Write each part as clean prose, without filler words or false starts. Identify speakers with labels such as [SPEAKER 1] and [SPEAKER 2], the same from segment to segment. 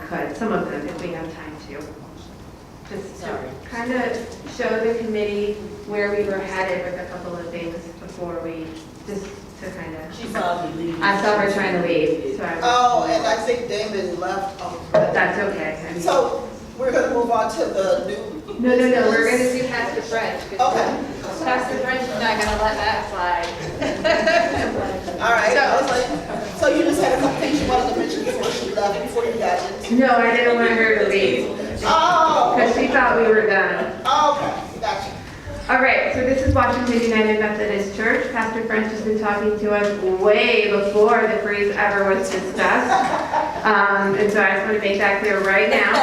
[SPEAKER 1] could, some of them, if we have time to. Just to
[SPEAKER 2] Sorry.
[SPEAKER 1] kind of show the committee where we were headed with a couple of things before we, just to kind of.
[SPEAKER 2] She saw me leaving.
[SPEAKER 1] I saw her trying to leave, so I was.
[SPEAKER 3] Oh, and I think Damon left.
[SPEAKER 1] But that's okay. I mean-
[SPEAKER 3] So we're gonna move on to the new.
[SPEAKER 1] No, we're gonna do Pastor French.
[SPEAKER 3] Okay.
[SPEAKER 1] Pastor French is not gonna let that slide.
[SPEAKER 3] All right,
[SPEAKER 1] So-
[SPEAKER 3] I was like, so you just had a couple things you wanted to mention before she left, before you got into.
[SPEAKER 1] No, I didn't want her to leave,
[SPEAKER 3] Oh,
[SPEAKER 1] because she thought we were done.
[SPEAKER 3] okay, gotcha.
[SPEAKER 1] All right, so this is Washington United Methodist Church. Pastor French has been talking to us way before the phrase ever was discussed. And so I just want to make that clear right now.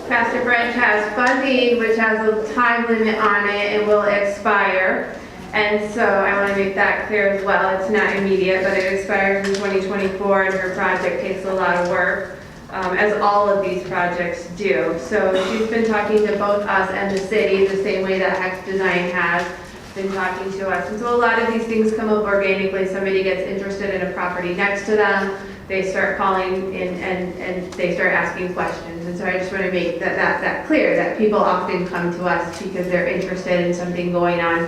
[SPEAKER 1] Pastor French has funding, which has a time limit on it and will expire. And so I want to make that clear as well. It's not immediate, but it expires in 2024, and her project takes a lot of work, as all of these projects do. So she's been talking to both us and the city the same way that Hex Design has been talking to us. And so a lot of these things come up organically. Somebody gets interested in a property next to them, they start calling in and they start asking questions. And so I just want to make that clear, that people often come to us because they're interested in something going on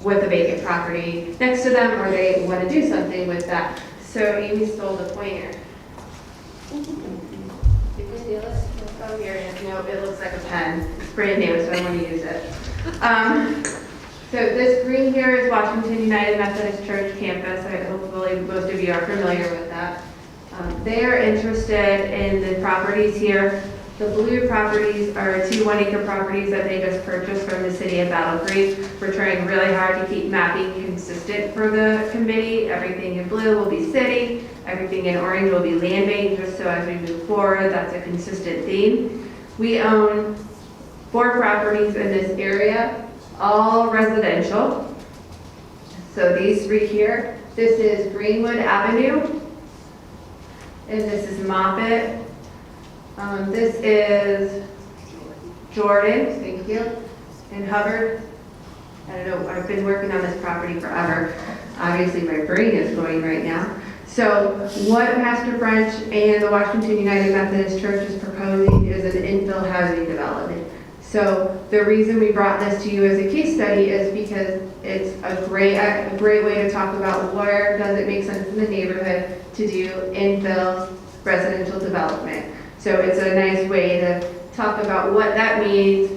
[SPEAKER 1] with a vacant property next to them, or they want to do something with that. So Amy stole the pointer. Did you steal it? Oh, here it is. No, it looks like a pen. It's brand new, so I want to use it. So this green here is Washington United Methodist Church campus. Hopefully most of you are familiar with that. They are interested in the properties here. The blue properties are 2 one-acre properties that they just purchased from the city of Battle Creek. We're trying really hard to keep mapping consistent for the committee. Everything in blue will be city, everything in orange will be Landbank, just so as we move forward, that's a consistent theme. We own 4 properties in this area, all residential. So these 3 here, this is Greenwood Avenue, and this is Moffett. This is Jordan, thank you, and Hubbard. I don't know, I've been working on this property forever. Obviously, my brain is going right now. So what Pastor French and the Washington United Methodist Church is proposing is an infill housing development. So the reason we brought this to you as a case study is because it's a great way to talk about where does it make sense in the neighborhood to do infill residential development. So it's a nice way to talk about what that means,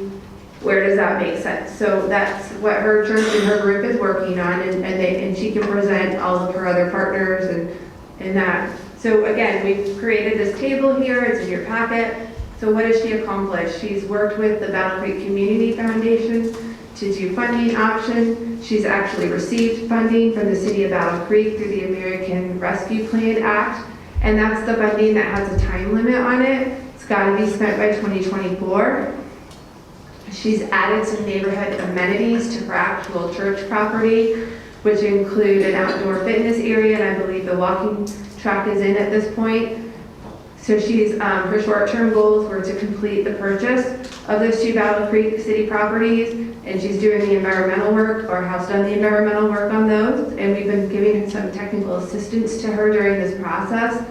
[SPEAKER 1] where does that make sense. So that's what her church and her group is working on, and she can present all of her other partners and that. So again, we've created this table here, it's in your packet. So what has she accomplished? She's worked with the Battle Creek Community Foundation to do funding option. She's actually received funding from the city of Battle Creek through the American Rescue Plan Act. And that's the funding that has a time limit on it. It's got to be spent by 2024. She's added some neighborhood amenities to her actual church property, which include an outdoor fitness area, and I believe the walking track is in at this point. So her short-term goals were to complete the purchase of those 2 Battle Creek city properties, and she's doing the environmental work, or has done the environmental work on those, and we've been giving some technical assistance to her during this process.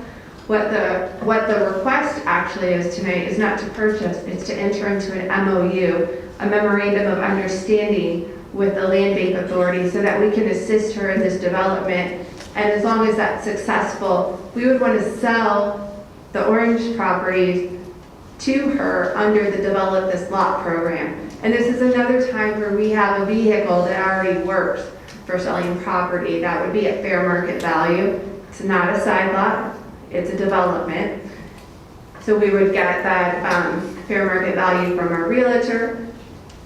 [SPEAKER 1] What the request actually is tonight is not to purchase, it's to enter into an MOU, a memorandum of understanding with the Land Bank Authority, so that we can assist her in this development. And as long as that's successful, we would want to sell the orange properties to her under the Develop This Lot program. And this is another time where we have a vehicle that already works for selling property. That would be at fair market value. It's not a side lot, it's a development. So we would get that fair market value from our realtor.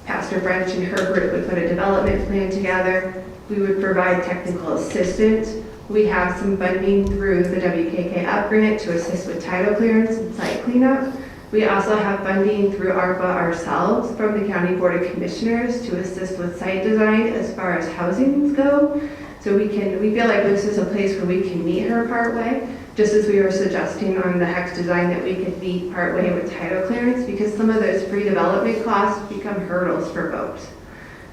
[SPEAKER 1] Pastor French and her group would put a development plan together. We would provide technical assistance. We have some funding through the WKK grant to assist with title clearance and site cleanup. We also have funding through ARPA ourselves from the County Board of Commissioners to assist with site design as far as housings go. So we feel like this is a place where we can meet her partway, just as we were suggesting on the Hex design that we could meet partway with title clearance, because some of those pre-development costs become hurdles for folks.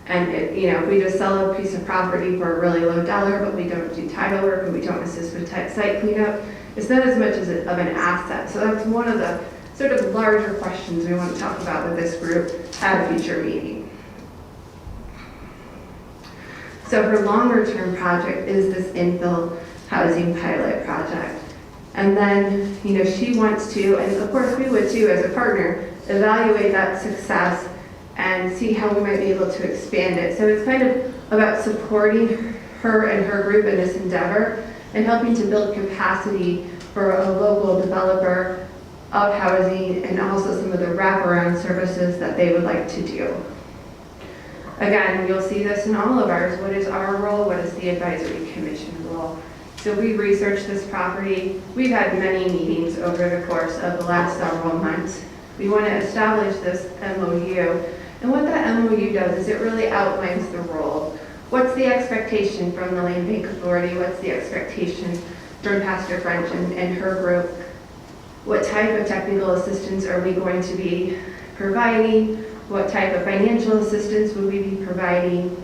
[SPEAKER 1] And if we just sell a piece of property for a really low dollar, but we don't do title work and we don't assist with site cleanup, It's not as much as of an asset. So that's one of the sort of larger questions we want to talk about with this group at a future meeting. So her longer term project is this infill housing pilot project. And then, she wants to, and of course we would too as a partner, evaluate that success and see how we might be able to expand it. So it's kind of about supporting her and her group in this endeavor and helping to build capacity for a local developer of housing and also some of the wraparound services that they would like to do. Again, you'll see this in all of ours. What is our role? What is the advisory commission role? So we researched this property. We've had many meetings over the course of the last several months. We want to establish this MOU. And what that MOU does is it really outlines the role. What's the expectation from the Landbank Authority? What's the expectation from Pastor French and her group? What type of technical assistance are we going to be providing? What type of financial assistance would we be providing?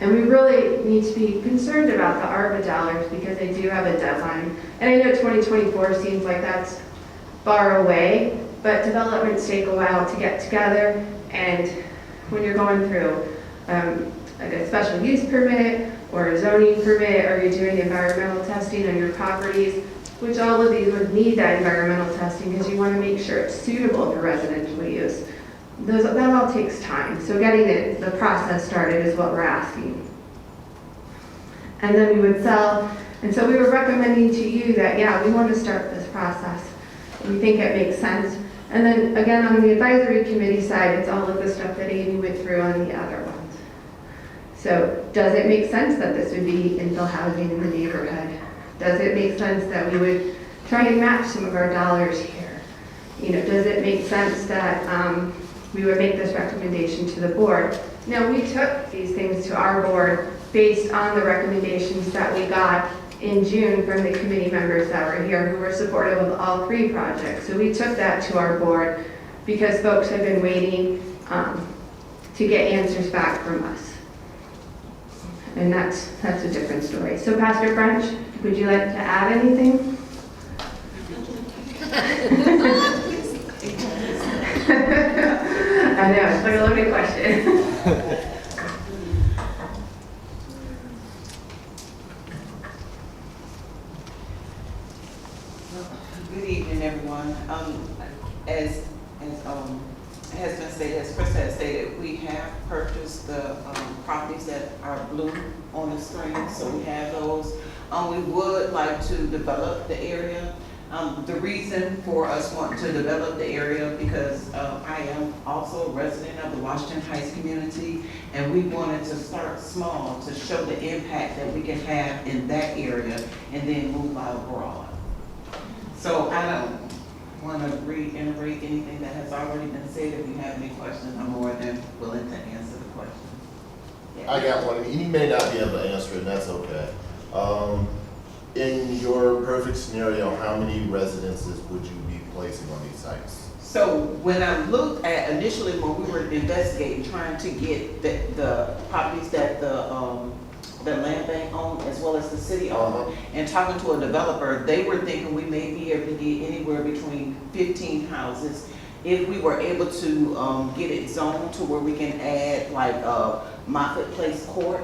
[SPEAKER 1] And we really need to be concerned about the ARPA dollars because they do have a deadline. And I know 2024 seems like that's far away, but developments take a while to get together. And when you're going through like a special use permit or a zoning permit, or you're doing environmental testing on your properties, which all of these would need that environmental testing because you want to make sure it's suitable for residential use. That all takes time. So getting the process started is what we're asking. And then we would sell. And so we were recommending to you that, yeah, we want to start this process. We think it makes sense. And then again, on the advisory committee side, it's all of the stuff that Amy went through on the other ones. So does it make sense that this would be infill housing in the neighborhood? Does it make sense that we would try and match some of our dollars here? Does it make sense that we would make this recommendation to the board? Now, we took these things to our board based on the recommendations that we got in June from the committee members that were here who were supportive of all three projects. So we took that to our board because folks have been waiting to get answers back from us. And that's a different story. So Pastor French, would you like to add anything? I know, it's like a loaded question.
[SPEAKER 2] Good evening, everyone. As has been stated, as Chris has stated, we have purchased the properties that are blue on the screen, so we have those. We would like to develop the area. The reason for us wanting to develop the area because I am also a resident of the Washington Heights community, and we wanted to start small to show the impact that we can have in that area and then move out abroad. So I don't want to reiterate anything that has already been said. If you have any questions, I'm more than willing to answer the question. Yeah.
[SPEAKER 4] I got one. You may not be able to answer it, and that's okay. In your perfect scenario, how many residences would you be placing on these sites?
[SPEAKER 2] So when I looked at initially when we were investigating, trying to get the properties that the Landbank owned as well as the city owned, and talking to a developer, they were thinking we may be able to get anywhere between 15 houses if we were able to get it zoned to where we can add like a Moffett Place Court,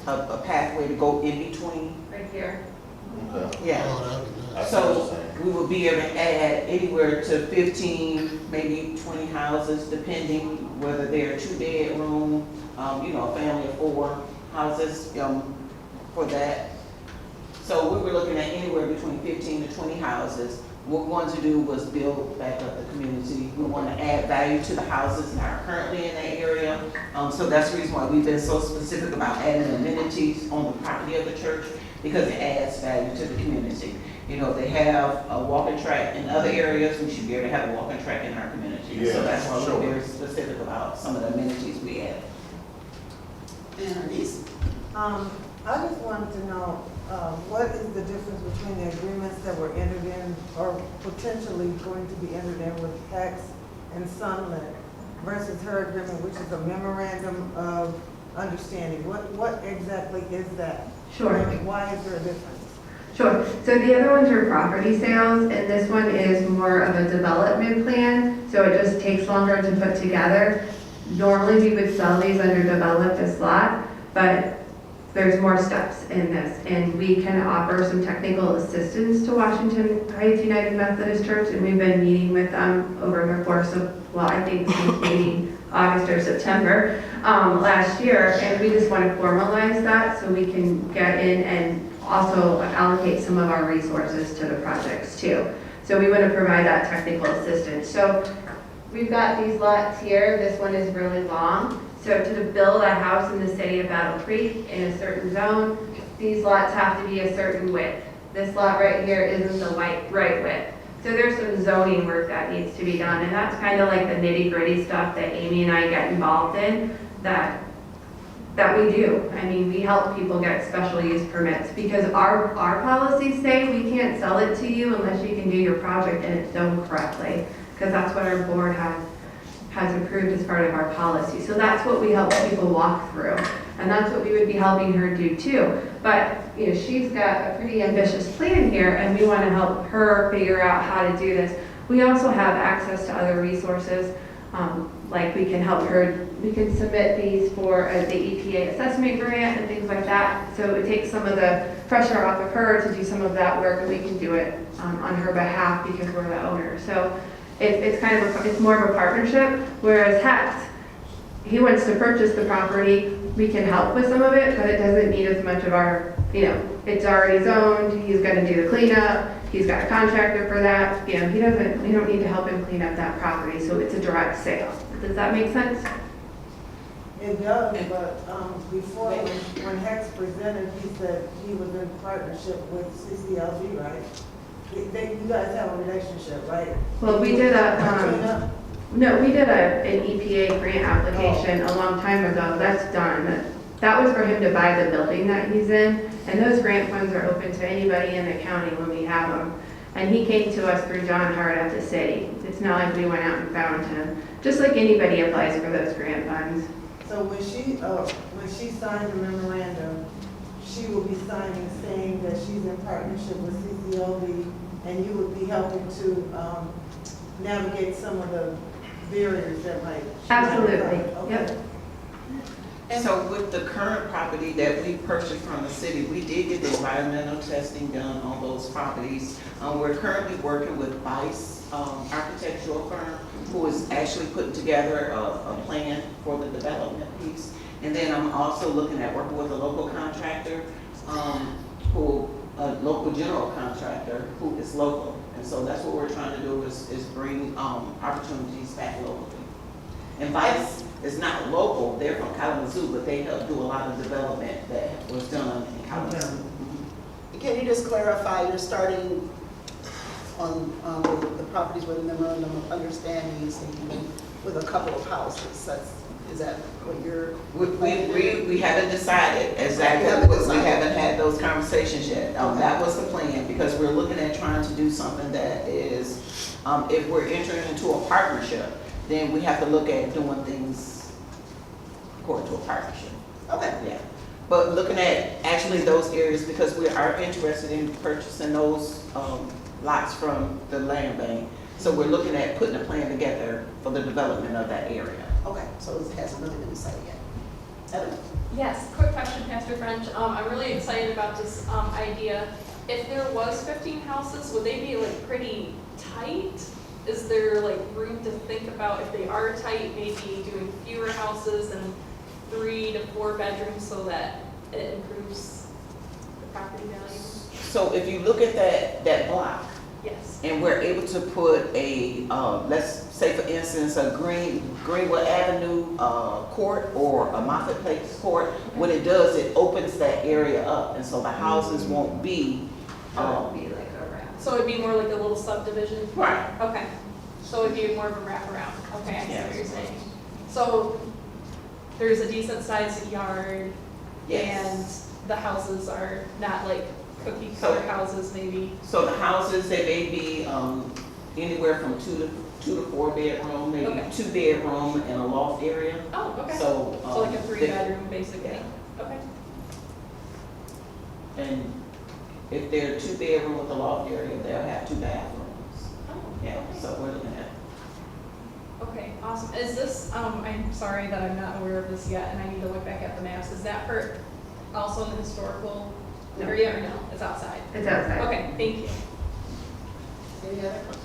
[SPEAKER 2] a pathway to go in between.
[SPEAKER 1] Right here.
[SPEAKER 4] Okay.
[SPEAKER 2] Yeah. So we would be able to add anywhere to 15, maybe 20 houses, depending whether they're 2-bedroom, a family of 4 houses for that. So we were looking at anywhere between 15 to 20 houses. What we wanted to do was build back up the community. We want to add value to the houses that are currently in that area. So that's the reason why we've been so specific about adding amenities on the property of the church, because it adds value to the community. If they have a walking track in other areas, we should be able to have a walking track in our community.
[SPEAKER 4] Yeah,
[SPEAKER 2] so that's why
[SPEAKER 4] sure.
[SPEAKER 2] we're very specific about some of the amenities we add.
[SPEAKER 5] I just wanted to know, what is the difference between the agreements that were entered in or potentially going to be entered in with Hex and Sunlit versus her agreement, which is a memorandum of understanding? What exactly is that?
[SPEAKER 1] Sure.
[SPEAKER 5] And why is there a difference?
[SPEAKER 1] Sure. So the other ones are property sales, and this one is more of a development plan, so it just takes longer to put together. Normally, we would sell these under develop this lot, but there's more steps in this, and we can offer some technical assistance to Washington Heights United Methodist Church, and we've been meeting with them over the course of, well, I think since maybe August or September last year, and we just want to formalize that so we can get in and also allocate some of our resources to the projects too. So we want to provide that technical assistance. So we've got these lots here. This one is really long. So to build a house in the city of Battle Creek in a certain zone, these lots have to be a certain width. This lot right here isn't the right width. So there's some zoning work that needs to be done, and that's kind of like the nitty-gritty stuff that Amy and I get involved in that we do. I mean, we help people get special use permits because our policies say we can't sell it to you unless you can do your project and it's done correctly, because that's what our board has approved as part of our policy. So that's what we help people walk through, and that's what we would be helping her do too. But you know, she's got a pretty ambitious plan here, and we want to help her figure out how to do this. We also have access to other resources, like we can help her. We can submit these for the EPA assessment grant and things like that. So it takes some of the pressure off of her to do some of that work, and we can do it on her behalf because we're the owner. So it's kind of it's more of a partnership. Whereas Hex, he wants to purchase the property. We can help with some of it, but it doesn't need as much of our, you know, it's already zoned. He's going to do the cleanup. He's got a contractor for that. You know, we don't need to help him clean up that property. So it's a direct sale. Does that make sense?
[SPEAKER 5] It does, but before, when Hex presented, he said he was in partnership with CCLB, right? You guys have a relationship, right?
[SPEAKER 1] Well, we did
[SPEAKER 5] Cleanup?
[SPEAKER 1] an EPA grant application a long time ago. That's done. That was for him to buy the building that he's in, and those grant funds are open to anybody in the county when we have them. And he came to us through John Hart at the city. It's not like we went out and found him. Just like anybody applies for those grant funds.
[SPEAKER 5] So when she signed the memorandum, she will be signing saying that she's in partnership with CCLB, and you would be helping to navigate some of the barriers that might.
[SPEAKER 1] Absolutely.
[SPEAKER 5] Okay.
[SPEAKER 1] Yep.
[SPEAKER 2] And so with the current property that we purchased from the city, we did get the environmental testing done on those properties. We're currently working with Vice architectural firm, who is actually putting together a plan for the development piece. And then I'm also looking at working with a local contractor, a local general contractor who is local. And so that's what we're trying to do is bring opportunities back locally. And Vice is not local, they're from Kalamazoo, but they help do a lot of development that was done in Kalamazoo.
[SPEAKER 3] Can you just clarify, you're starting on the properties with a memorandum of understandings with a couple of houses? Is that what you're?
[SPEAKER 2] We haven't decided exactly, we haven't had those conversations yet. That was the plan, because we're looking at trying to do something that is, if we're entering into a partnership, then we have to look at doing things according to a partnership.
[SPEAKER 3] Okay.
[SPEAKER 2] Yeah. But looking at actually those areas, because we are interested in purchasing those lots from the land bank. So we're looking at putting a plan together for the development of that area.
[SPEAKER 3] Okay, so it hasn't really been decided yet. Evan?
[SPEAKER 6] Yes, quick question, Pastor French. I'm really excited about this idea. If there was 15 houses, would they be like pretty tight? Is there like room to think about if they are tight, maybe doing fewer houses and 3 to 4 bedrooms so that it improves the property value?
[SPEAKER 2] So if you look at that block,
[SPEAKER 6] Yes.
[SPEAKER 2] and we're able to put a, let's say for instance, a Greenwood Avenue court or a Moffett Place court, what it does, it opens that area up, and so the houses won't be,
[SPEAKER 1] So it'd be like a wrap.
[SPEAKER 6] So it'd be more like a little subdivision?
[SPEAKER 2] right.
[SPEAKER 6] Okay. So it'd be more of a wraparound. Okay, I see what
[SPEAKER 2] Yes.
[SPEAKER 6] you're saying. So there's a decent sized yard
[SPEAKER 2] Yes.
[SPEAKER 6] and the houses are not like cookie cutter houses maybe.
[SPEAKER 2] So the houses, they may be anywhere from 2 to 4 bedroom, maybe
[SPEAKER 6] Okay.
[SPEAKER 2] 2 bedroom and a loft area.
[SPEAKER 6] Oh, okay.
[SPEAKER 2] So,
[SPEAKER 6] So like a 3 bedroom basically.
[SPEAKER 2] Yeah.
[SPEAKER 6] Okay.
[SPEAKER 2] And if they're 2-bedroom with a loft area, they'll have 2 bathrooms. Yeah, so we're looking at.
[SPEAKER 6] Okay, awesome. Is this, I'm sorry that I'm not aware of this yet, and I need to look back at the maps. Is that part also in the historical
[SPEAKER 1] No.
[SPEAKER 6] area, or no? It's outside?
[SPEAKER 1] It's outside.
[SPEAKER 6] Okay, thank you.
[SPEAKER 3] Any other questions?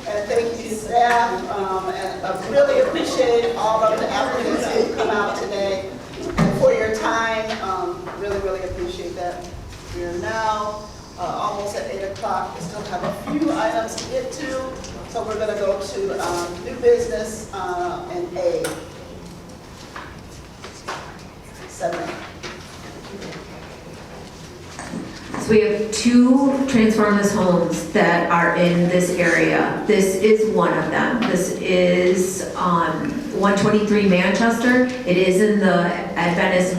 [SPEAKER 3] And thank you, staff, and I really appreciate all of the applicants who've come out today and for your time. Really, really appreciate that. We are now almost at 8 o'clock. We still have a few items to get to, so we're going to go to new business and A. 7A.
[SPEAKER 7] So we have 2 Transform This homes that are in this area. This is one of them. This is 123 Manchester. It is in the Adventist,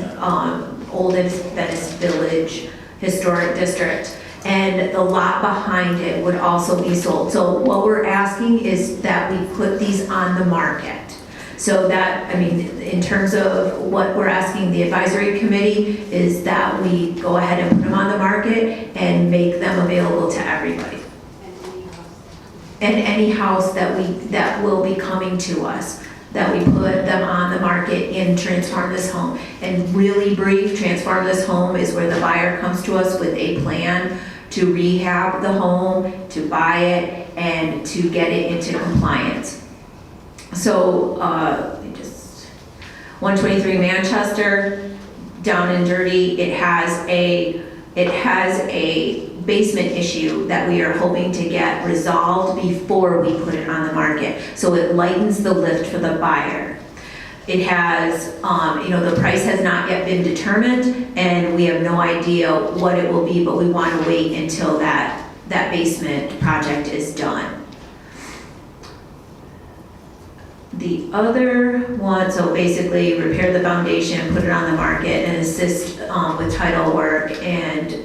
[SPEAKER 7] Old Adventist Village Historic District. And the lot behind it would also be sold. So what we're asking is that we put these on the market. So that, I mean, in terms of what we're asking the advisory committee is that we go ahead and put them on the market and make them available to everybody. And any house that will be coming to us, that we put them on the market in Transform This Home. And really brief, Transform This Home is where the buyer comes to us with a plan to rehab the home, to buy it, and to get it into compliance. So, 123 Manchester, down and dirty, it has a basement issue that we are hoping to get resolved before we put it on the market. So it lightens the lift for the buyer. It has, the price has not yet been determined, and we have no idea what it will be, but we want to wait until that basement project is done. The other one, so basically repair the foundation, put it on the market, and assist with title work, and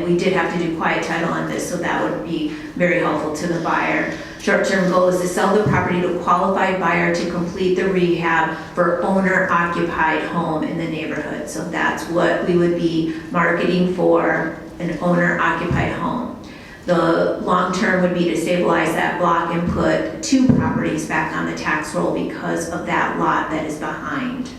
[SPEAKER 7] we did have to do quiet title on this, so that would be very helpful to the buyer. Short-term goal is to sell the property to a qualified buyer to complete the rehab for owner-occupied home in the neighborhood. So that's what we would be marketing for, an owner-occupied home. The long-term would be to stabilize that block and put 2 properties back on the tax roll because of that lot that is behind.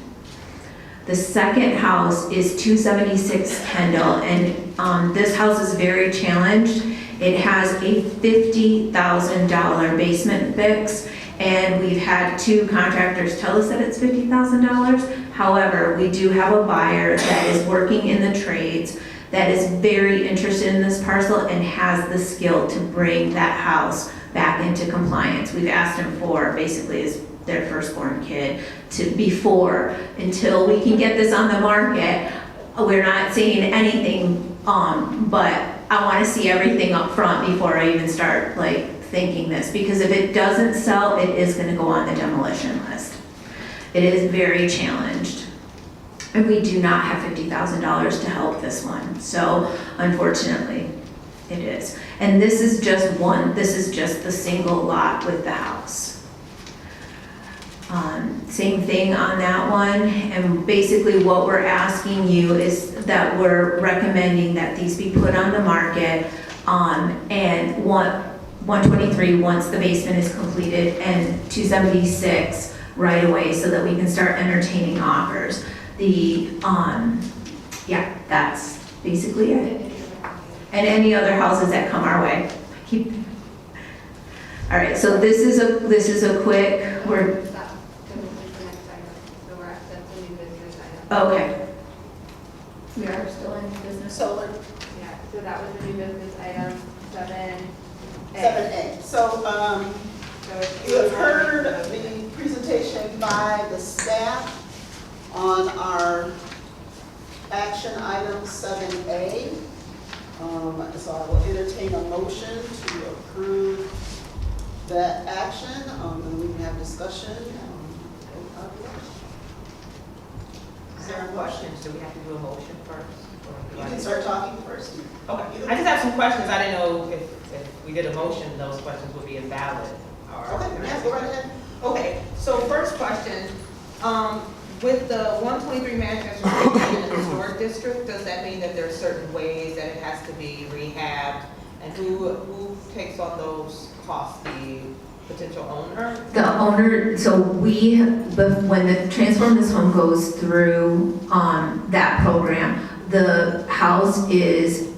[SPEAKER 7] The second house is 276 Kendall, and this house is very challenged. It has a $50,000 basement fix, and we've had 2 contractors tell us that it's $50,000. However, we do have a buyer that is working in the trades that is very interested in this parcel and has the skill to bring that house back into compliance. We've asked him for, basically, is their firstborn kid, until we can get this on the market. We're not saying anything, but I want to see everything up front before I even start thinking this, because if it doesn't sell, it is going to go on the demolition list. It is very challenged. And we do not have $50,000 to help this one. So unfortunately, it is. And this is just the single lot with the house. Same thing on that one. And basically what we're asking you is that we're recommending that these be put on the market, and 123 once the basement is completed, and 276 right away so that we can start entertaining offers. That's basically it. And any other houses that come our way. All right, so this is a quick, we're,
[SPEAKER 1] Stop. Can we move to the next item? So we're at the new business item.
[SPEAKER 7] okay. We are still in business.
[SPEAKER 3] Solar,
[SPEAKER 1] Yeah, so that was the new business item, 7A.
[SPEAKER 3] 7A. So, you have heard the presentation by the staff on our action item 7A. So I will entertain a motion to approve that action, and we can have discussion.
[SPEAKER 8] Is there a questions? Do we have to do a motion first? Or do
[SPEAKER 3] You
[SPEAKER 8] I-
[SPEAKER 3] can start talking first.
[SPEAKER 8] Okay, I just have some questions. I didn't know if we did a motion, those questions would be invalid.
[SPEAKER 3] Okay, yeah, go right ahead.
[SPEAKER 9] Okay, so first question, with the 123 Manchester Street being a historic district, does that mean that there are certain ways that it has to be rehabbed? And who takes on those costs, the potential owner?
[SPEAKER 7] The owner, so when the Transform This Home goes through, that program, the house is,